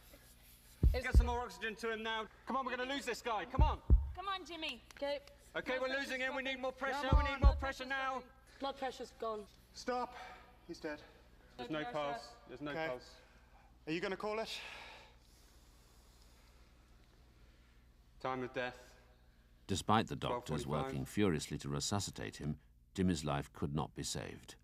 Get some more oxygen to him now. Come on, we're going to lose this guy. Come on. Come on, Jimmy. Okay. Okay, we're losing him. We need more pressure. We need more pressure now. Blood pressure's gone. Stop. He's dead. There's no pulse. There's no pulse. Are you going to call it? Time of death. Despite the doctors 12:45. working furiously to resuscitate him, Jimmy's life could not be saved.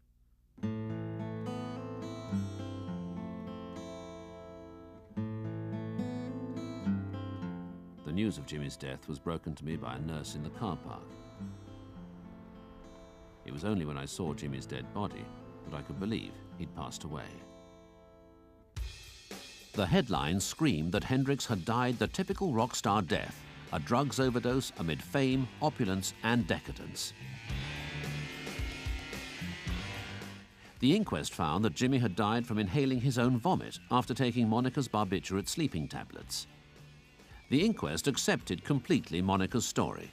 The news of Jimmy's death was broken to me by a nurse in the car park. It was only when I saw Jimmy's dead body that I could believe he'd passed away. The headlines screamed that Hendrix had died the typical rock star death, a drugs overdose amid fame, opulence, and decadence. The inquest found that Jimmy had died from inhaling his own vomit after taking Monica's barbiturate sleeping tablets. The inquest accepted completely Monica's story,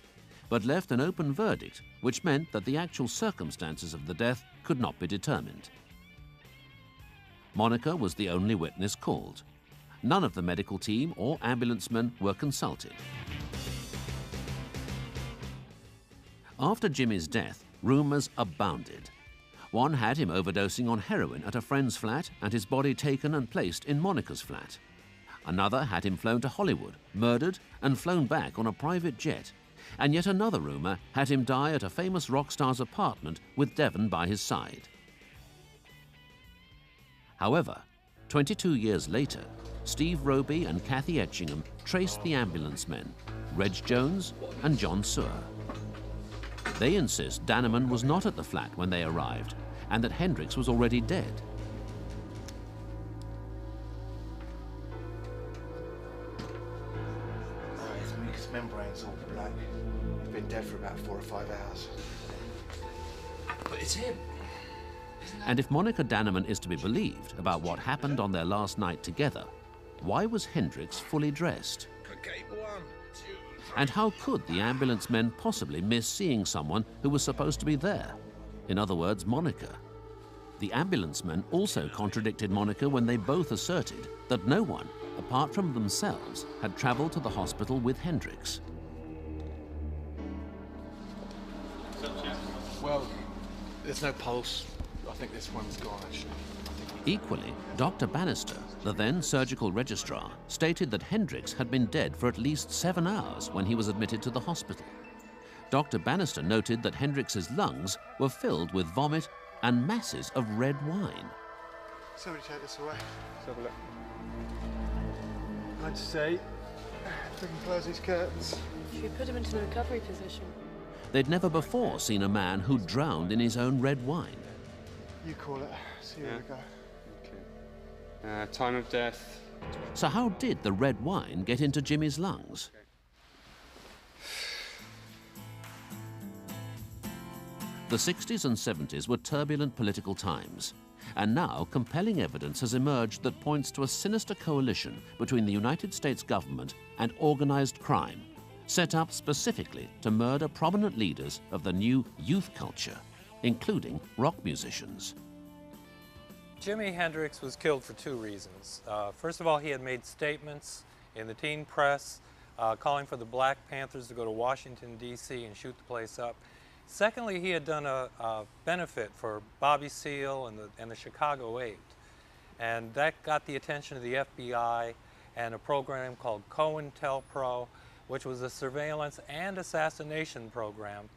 but left an open verdict, which meant that the actual circumstances of the death could not be determined. Monica was the only witness called. None of the medical team or ambulancemen were consulted. After Jimmy's death, rumors abounded. One had him overdosing on heroin at a friend's flat and his body taken and placed in Monica's flat. Another had him flown to Hollywood, murdered, and flown back on a private jet. And yet another rumor had him die at a famous rock star's apartment with Devon by his side. However, 22 years later, Steve Roby and Kathy Etchingham traced the ambulance men, Reg Jones and John Sewer. They insist Danneman was not at the flat when they arrived and that Hendrix was already dead. His mucous membrane's all black. He's been dead for about 4 or 5 hours. But it's him. And if Monica Danneman is to be believed about what happened on their last night together, why was Hendrix fully dressed? Okay, 1, 2, 3. And how could the ambulance men possibly miss seeing someone who was supposed to be there? In other words, Monica. The ambulance men also contradicted Monica when they both asserted that no one, apart from themselves, had traveled to the hospital with Hendrix. Well, there's no pulse. I think this one's gone, actually. Equally, Dr. Bannister, the then surgical registrar, stated that Hendrix had been dead for at least 7 hours when he was admitted to the hospital. Dr. Bannister noted that Hendrix's lungs were filled with vomit and masses of red wine. Somebody take this away. Let's have a look. I'd say, if we can close these curtains. Should we put him into the recovery position? They'd never before seen a man who drowned in his own red wine. You call it. See where we go. Okay. Time of death. So how did the red wine get into Jimmy's lungs? The 60s and 70s were turbulent political times, and now compelling evidence has emerged that points to a sinister coalition between the United States government and organized crime, set up specifically to murder prominent leaders of the new youth culture, including rock musicians. Jimi Hendrix was killed for 2 reasons. First of all, he had made statements in the teen press calling for the Black Panthers to go to Washington, D.C. and shoot the place up. Secondly, he had done a benefit for Bobby Seale and the Chicago 8. And that got the attention of the FBI and a program called COINTELPRO, which was a surveillance and assassination program.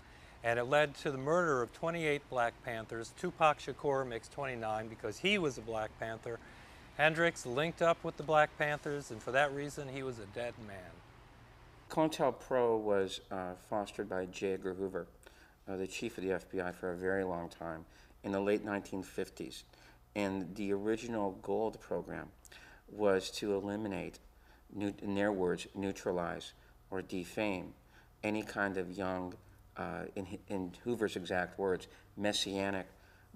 And it led to the murder of 28 Black Panthers. Tupac Shakur makes 29 because he was a Black Panther. Hendrix linked up with the Black Panthers, and for that reason, he was a dead man. COINTELPRO was fostered by J. Edgar Hoover, the chief of the FBI for a very long time, in the late 1950s. And the original goal of the program was to eliminate, in their words, neutralize or defame any kind of young, in Hoover's exact words, messianic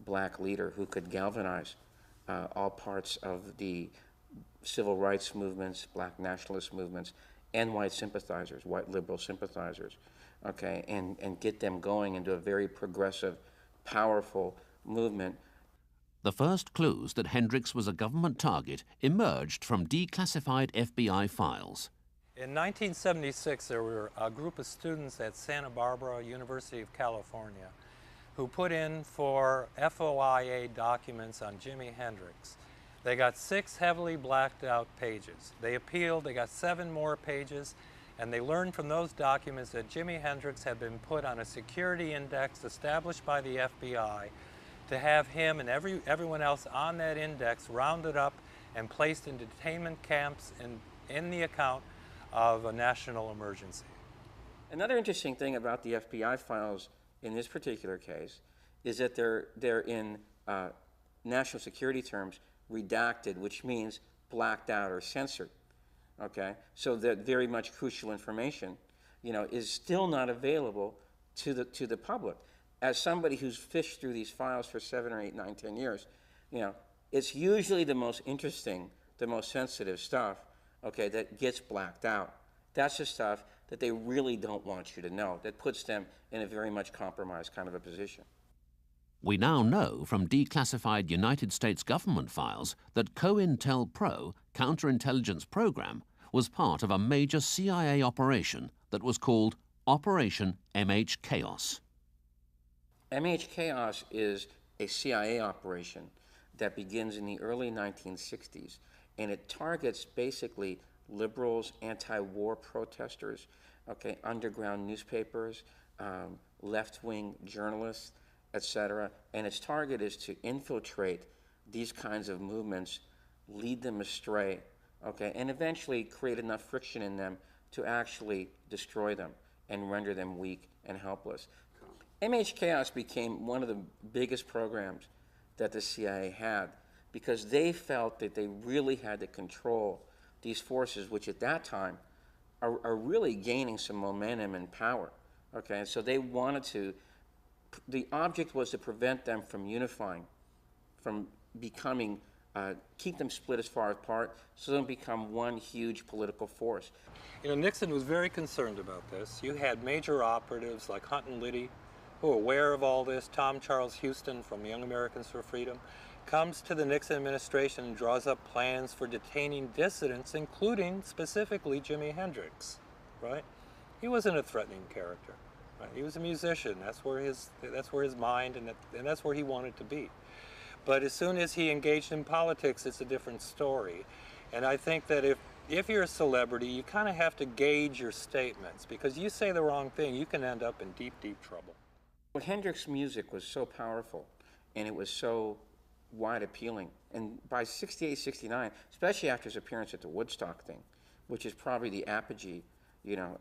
black leader who could galvanize all parts of the civil rights movements, black nationalist movements, and white sympathizers, white liberal sympathizers, okay, and get them going into a very progressive, powerful movement. The first clues that Hendrix was a government target emerged from declassified FBI files. In 1976, there were a group of students at Santa Barbara, University of California, who put in for FOIA documents on Jimi Hendrix. They got 6 heavily blacked out pages. They appealed, they got 7 more pages, and they learned from those documents that Jimi Hendrix had been put on a security index established by the FBI to have him and everyone else on that index rounded up and placed in detainment camps in the account of a national emergency. Another interesting thing about the FBI files in this particular case is that they're in national security terms redacted, which means blacked out or censored. Okay, so that very much crucial information, is still not available to the public. As somebody who's fished through these files for 7 or 8, 9, 10 years, it's usually the most interesting, the most sensitive stuff, okay, that gets blacked out. That's the stuff that they really don't want you to know, that puts them in a very much compromised kind of a position. We now know from declassified United States government files that COINTELPRO counterintelligence program was part of a major CIA operation that was called Operation MH Chaos. MH Chaos is a CIA operation that begins in the early 1960s, and it targets basically liberals, anti-war protesters, okay, underground newspapers, left-wing journalists, etc. And its target is to infiltrate these kinds of movements, lead them astray, okay, and eventually create enough friction in them to actually destroy them and render them weak and helpless. MH Chaos became one of the biggest programs that the CIA had because they felt that they really had to control these forces, which at that time are really gaining some momentum and power, okay? And so they wanted to, the object was to prevent them from unifying, from becoming, keep them split as far apart so they don't become one huge political force. Nixon was very concerned about this. You had major operatives like Hunt and Liddy who were aware of all this. Tom Charles Houston from Young Americans for Freedom comes to the Nixon administration and draws up plans for detaining dissidents, including specifically Jimi Hendrix, right? He wasn't a threatening character. Right? He was a musician. That's where his mind and that's where he wanted to be. But as soon as he engaged in politics, it's a different story. And I think that if you're a celebrity, you kind of have to gauge your statements, because you say the wrong thing, you can end up in deep, deep trouble. Well, Hendrix's music was so powerful, and it was so wide appealing. And by 68, 69, especially after his appearance at the Woodstock thing, which is probably the apogee, you know,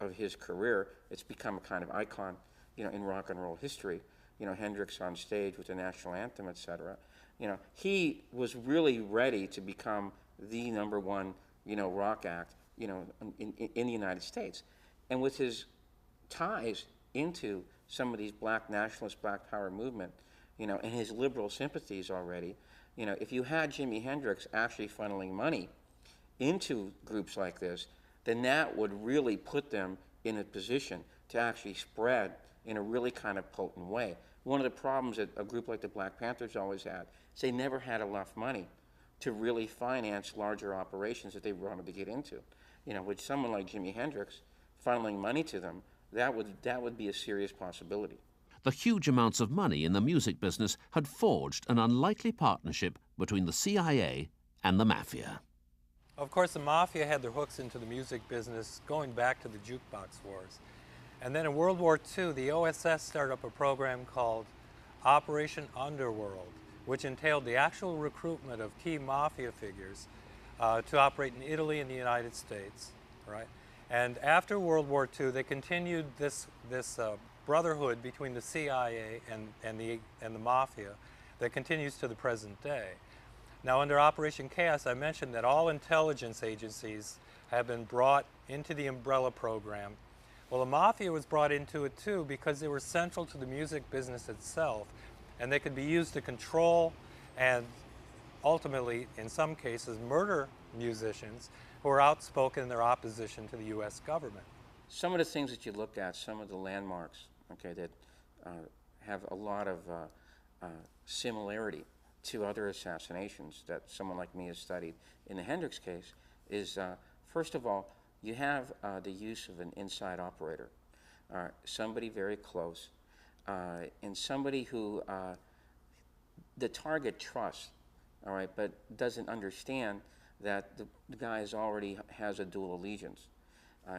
of his career, it's become a kind of icon, you know, in rock and roll history. You know, Hendrix on stage with the national anthem, etc. You know, he was really ready to become the #1, you know, rock act, you know, in the United States. And with his ties into some of these black nationalist, black power movement, you know, and his liberal sympathies already, you know, if you had Jimi Hendrix actually funneling money into groups like this, then that would really put them in a position to actually spread in a really kind of potent way. One of the problems that a group like the Black Panthers always had is they never had enough money to really finance larger operations that they wanted to get into. You know, with someone like Jimi Hendrix funneling money to them, that would be a serious possibility. The huge amounts of money in the music business had forged an unlikely partnership between the CIA and the Mafia. Of course, the Mafia had their hooks into the music business going back to the jukebox wars. And then in World War II, the OSS started up a program called Operation Underworld, which entailed the actual recruitment of key Mafia figures to operate in Italy and the United States, right? And after World War II, they continued this brotherhood between the CIA and the Mafia that continues to the present day. Now, under Operation Chaos, I mentioned that all intelligence agencies have been brought into the umbrella program. Well, the Mafia was brought into it too because they were central to the music business itself, and they could be used to control and ultimately, in some cases, murder musicians who are outspoken in their opposition to the U.S. government. Some of the things that you look at, some of the landmarks, okay, that have a lot of similarity to other assassinations that someone like me has studied in the Hendrix case is, first of all, you have the use of an inside operator, somebody very close, and somebody who the target trusts, all right, but doesn't understand that the guy already has a dual allegiance.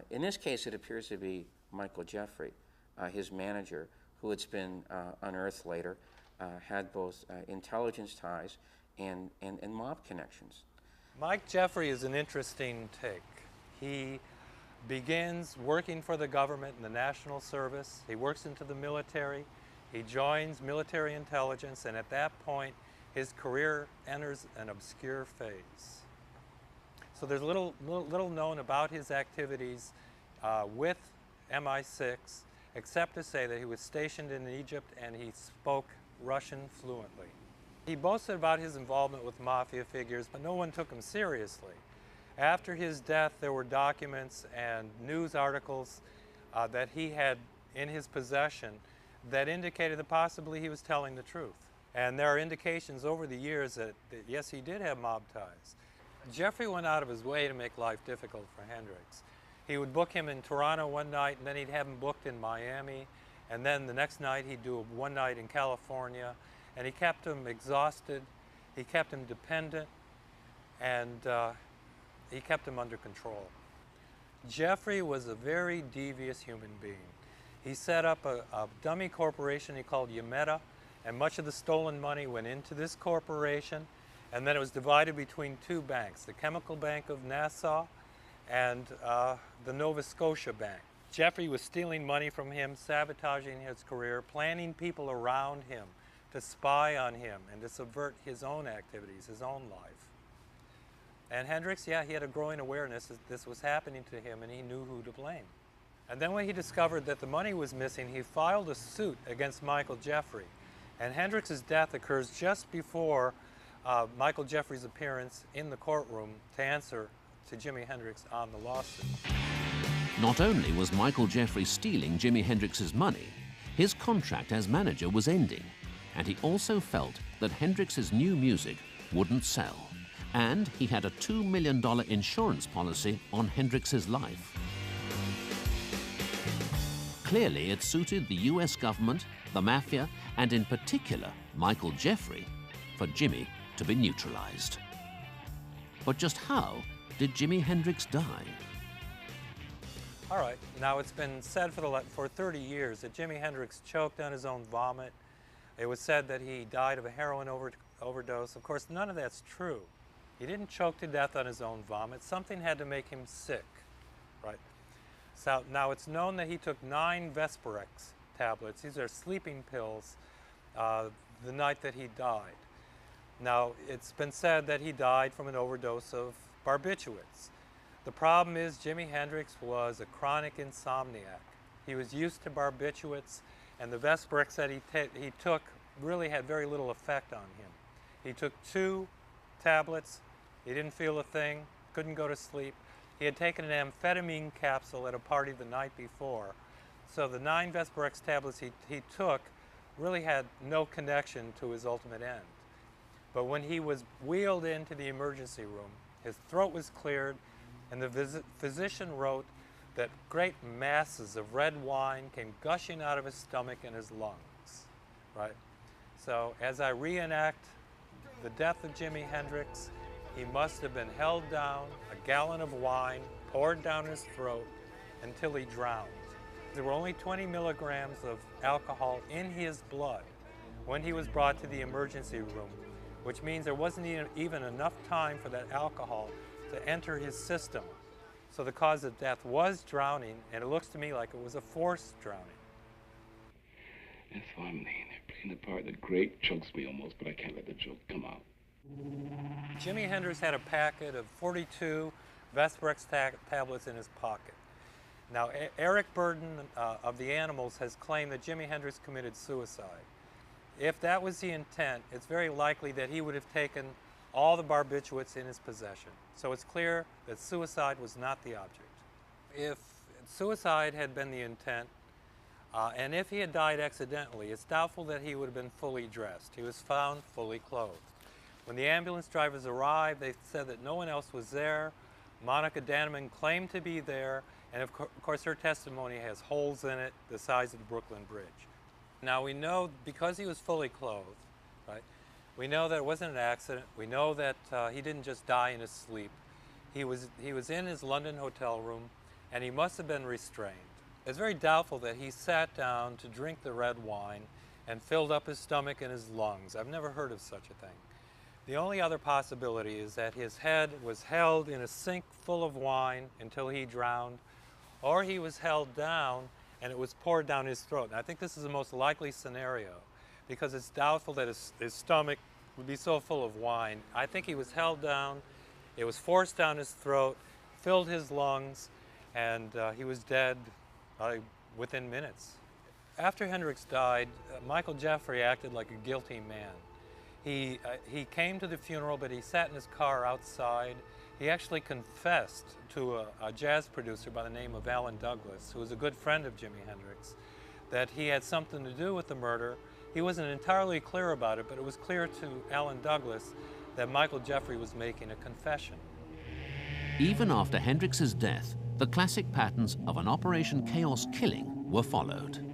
In this case, it appears to be Michael Jeffrey, his manager, who it's been unearthed later, had both intelligence ties and mob connections. Mike Jeffrey is an interesting take. He begins working for the government in the National Service. He works into the military. He joins military intelligence, and at that point, his career enters an obscure phase. So there's little known about his activities with MI6, except to say that he was stationed in Egypt and he spoke Russian fluently. He boasted about his involvement with mafia figures, but no one took him seriously. After his death, there were documents and news articles that he had in his possession that indicated that possibly he was telling the truth. And there are indications over the years that yes, he did have mob ties. Jeffrey went out of his way to make life difficult for Hendrix. He would book him in Toronto one night, and then he'd have him booked in Miami, and then the next night he'd do one night in California, and he kept him exhausted, he kept him dependent, and he kept him under control. Jeffrey was a very devious human being. He set up a dummy corporation he called Yameta, and much of the stolen money went into this corporation, and then it was divided between two banks, the Chemical Bank of Nassau and the Nova Scotia Bank. Jeffrey was stealing money from him, sabotaging his career, planning people around him to spy on him and to subvert his own activities, his own life. And Hendrix, yeah, he had a growing awareness that this was happening to him, and he knew who to blame. And then when he discovered that the money was missing, he filed a suit against Michael Jeffrey. And Hendrix's death occurs just before Michael Jeffrey's appearance in the courtroom to answer to Jimi Hendrix on the lawsuit. Not only was Michael Jeffrey stealing Jimi Hendrix's money, his contract as manager was ending, and he also felt that Hendrix's new music wouldn't sell. And he had a $2 million insurance policy on Hendrix's life. Clearly, it suited the US government, the mafia, and in particular, Michael Jeffrey, for Jimi to be neutralized. But just how did Jimi Hendrix die? All right, now it's been said for 30 years that Jimi Hendrix choked on his own vomit. It was said that he died of a heroin overdose. Of course, none of that's true. He didn't choke to death on his own vomit. Something had to make him sick, right? So now it's known that he took 9 Vesperex tablets. These are sleeping pills the night that he died. Now, it's been said that he died from an overdose of barbiturates. The problem is Jimi Hendrix was a chronic insomniac. He was used to barbiturates, and the Vesperex that he took really had very little effect on him. He took 2 tablets, he didn't feel a thing, couldn't go to sleep. He had taken an amphetamine capsule at a party the night before. So the 9 Vesperex tablets he took really had no connection to his ultimate end. But when he was wheeled into the emergency room, his throat was cleared, and the physician wrote that great masses of red wine came gushing out of his stomach and his lungs, right? So as I reenact the death of Jimi Hendrix, he must have been held down, a gallon of wine poured down his throat until he drowned. There were only 20 milligrams of alcohol in his blood when he was brought to the emergency room, which means there wasn't even enough time for that alcohol to enter his system. So the cause of death was drowning, and it looks to me like it was a forced drowning. That's why I'm laying there playing the part that great chokes me almost, but I can't let the joke come out. Jimi Hendrix had a packet of 42 Vesperex tablets in his pocket. Now, Eric Burden of the Animals has claimed that Jimi Hendrix committed suicide. If that was the intent, it's very likely that he would have taken all the barbiturates in his possession. So it's clear that suicide was not the object. If suicide had been the intent, and if he had died accidentally, it's doubtful that he would have been fully dressed. He was found fully clothed. When the ambulance drivers arrived, they said that no one else was there. Monica Danneman claimed to be there, and of course her testimony has holes in it the size of the Brooklyn Bridge. Now we know, because he was fully clothed, right, we know that it wasn't an accident. We know that he didn't just die in his sleep. He was in his London hotel room, and he must have been restrained. It's very doubtful that he sat down to drink the red wine and filled up his stomach and his lungs. I've never heard of such a thing. The only other possibility is that his head was held in a sink full of wine until he drowned, or he was held down and it was poured down his throat. And I think this is the most likely scenario, because it's doubtful that his stomach would be so full of wine. I think he was held down, it was forced down his throat, filled his lungs, and he was dead within minutes. After Hendrix died, Michael Jeffrey acted like a guilty man. He came to the funeral, but he sat in his car outside. He actually confessed to a jazz producer by the name of Alan Douglas, who was a good friend of Jimi Hendrix, that he had something to do with the murder. He wasn't entirely clear about it, but it was clear to Alan Douglas that Michael Jeffrey was making a confession. Even after Hendrix's death, the classic patterns of an Operation Chaos killing were followed.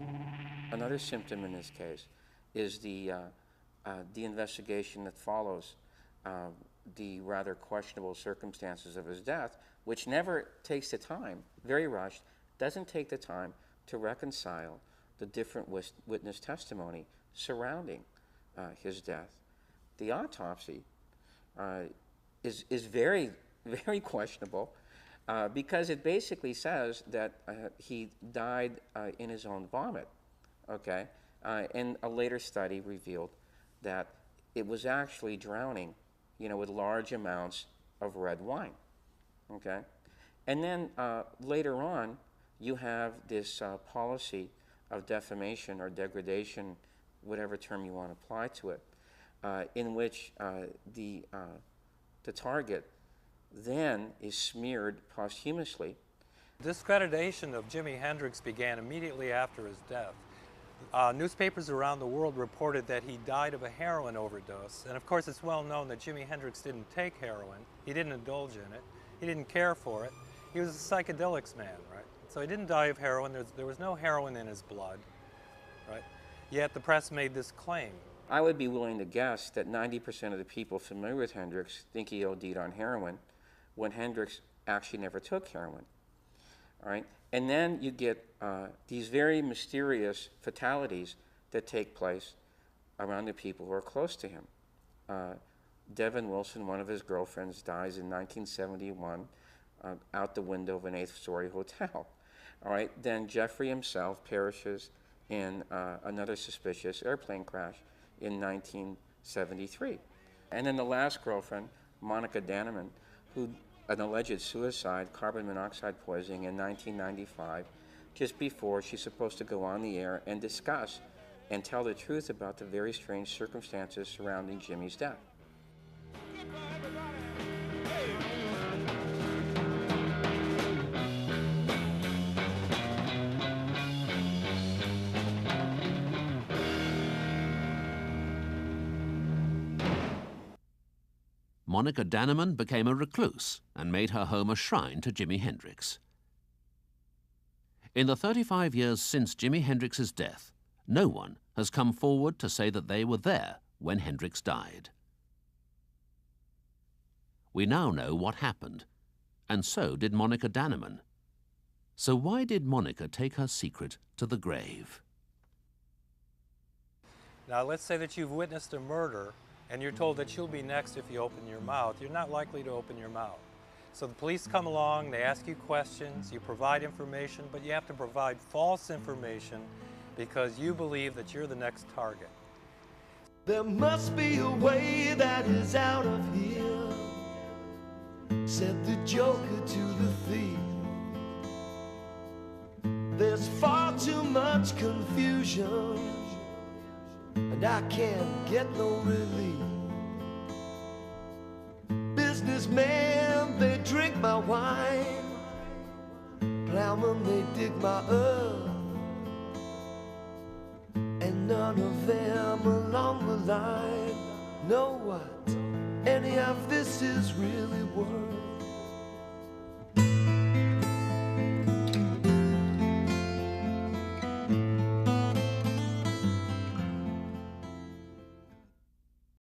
Another symptom in this case is the investigation that follows the rather questionable circumstances of his death, which never takes the time, very rushed, doesn't take the time to reconcile the different witness testimony surrounding his death. The autopsy is very, very questionable because it basically says that he died in his own vomit, okay? And a later study revealed that it was actually drowning, with large amounts of red wine, okay? And then later on, you have this policy of defamation or degradation, whatever term you want to apply to it, in which the target then is smeared posthumously. Discreditation of Jimi Hendrix began immediately after his death. Newspapers around the world reported that he died of a heroin overdose, and of course it's well known that Jimi Hendrix didn't take heroin. He didn't indulge in it. He didn't care for it. He was a psychedelics man, right? So he didn't die of heroin. There was no heroin in his blood, right? Yet the press made this claim. I would be willing to guess that 90% of the people familiar with Hendrix think he OD'd on heroin when Hendrix actually never took heroin, all right? And then you get these very mysterious fatalities that take place around the people who are close to him. Devin Wilson, one of his girlfriends, dies in 1971 out the window of an 8th-story hotel. All right, then Jeffrey himself perishes in another suspicious airplane crash in 1973. And then the last girlfriend, Monica Danneman, who an alleged suicide, carbon monoxide poisoning in 1995, just before she's supposed to go on the air and discuss and tell the truth about the very strange circumstances surrounding Jimmy's death. Monica Danneman became a recluse and made her home a shrine to Jimi Hendrix. In the 35 years since Jimi Hendrix's death, no one has come forward to say that they were there when Hendrix died. We now know what happened, and so did Monica Danneman. So why did Monica take her secret to the grave? Now let's say that you've witnessed a murder and you're told that you'll be next if you open your mouth. You're not likely to open your mouth. So the police come along, they ask you questions, you provide information, but you have to provide false information because you believe that you're the next target. There must be a way that is out of here, said the Joker to the thief. There's far too much confusion, and I can't get no relief. Businessmen, they drink my wine. Plowmen, they dig my earth. And none of them along the line know what any of this is really worth.